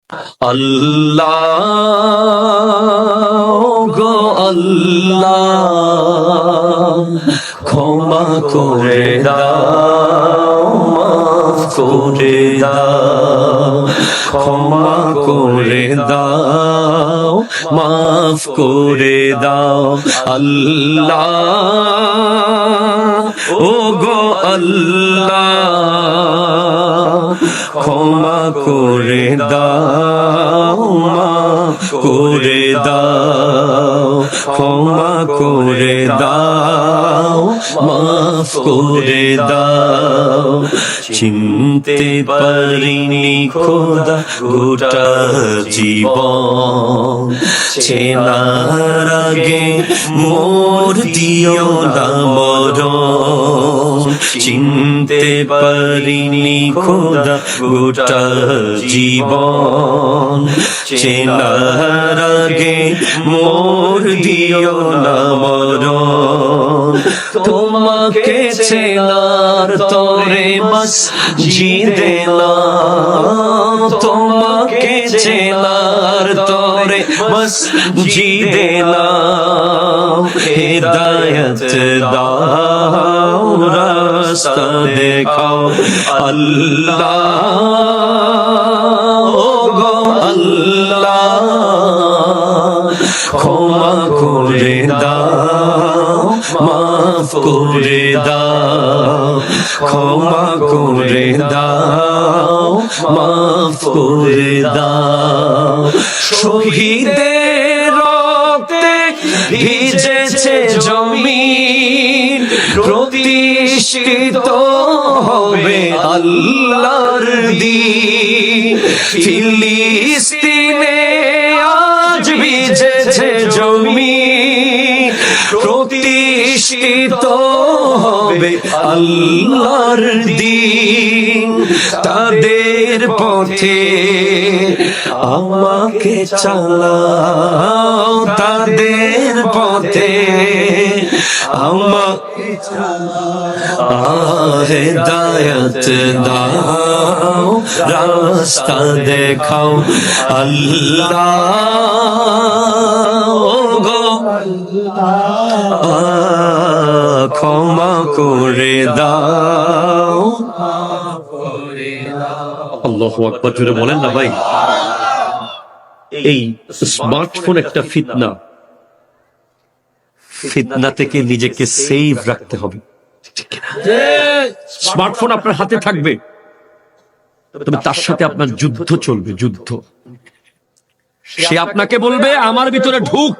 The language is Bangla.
আল্লাহ গো আল্লাহ, ক্ষমা করে দাও, মাফ করে দাও, ক্ষমা করে দাও, মাফ করে দাও। আল্লাহ ও গো আল্লাহ, ক্ষমা করে দাও, মাফ করে দাও, ক্ষমা করে দাও, মাফ করে দাও। চিনতে পারিনি খোদা গোটা জীবন, চেনার আগে মোর দিও না মরণ। চিনতে পারিনি খোদা গোটা জীবন, চেনার আগে মোর দিও না মরণ। তোমাকে চেনার তরে বাস জিদে না, তোমাকে চেনার তরে বাস জিদে না। হিদায়াত দাও, রাস্তা দেখাও আল্লাহ ও গো আল্লাহ, ক্ষমা করে দাও, মাফ করে দাও, ক্ষমা করে দাও, মাফ করে দাও। শহীদের রক্তে ভিজেছে জমিন, প্রতিষ্ঠিত হবে আল্লাহর দ্বীন। ফিলিস্তিনে আজ ভিজেছে জমিন, প্রতিষ্ঠিত হবে আল্লাহর দ্বীন। তাদের পথে আমাকে চালাও, তাদের পথে আমাকে চালাও। হিদায়াত দাও, রাস্তা দেখাও আল্লাহ ও গো আল্লাহ, ক্ষমা করে দাও। আল্লাহু আকবার, জোরে বলেন না ভাই। এই স্মার্টফোন একটা ফিতনা, ফিতনা থেকে নিজেকে সেভ রাখতে হবে। স্মার্টফোন আপনার হাতে থাকবে, তবে তার সাথে আপনার যুদ্ধ চলবে, যুদ্ধ। সে আপনাকে বলবে আমার ভিতরে ঢুক,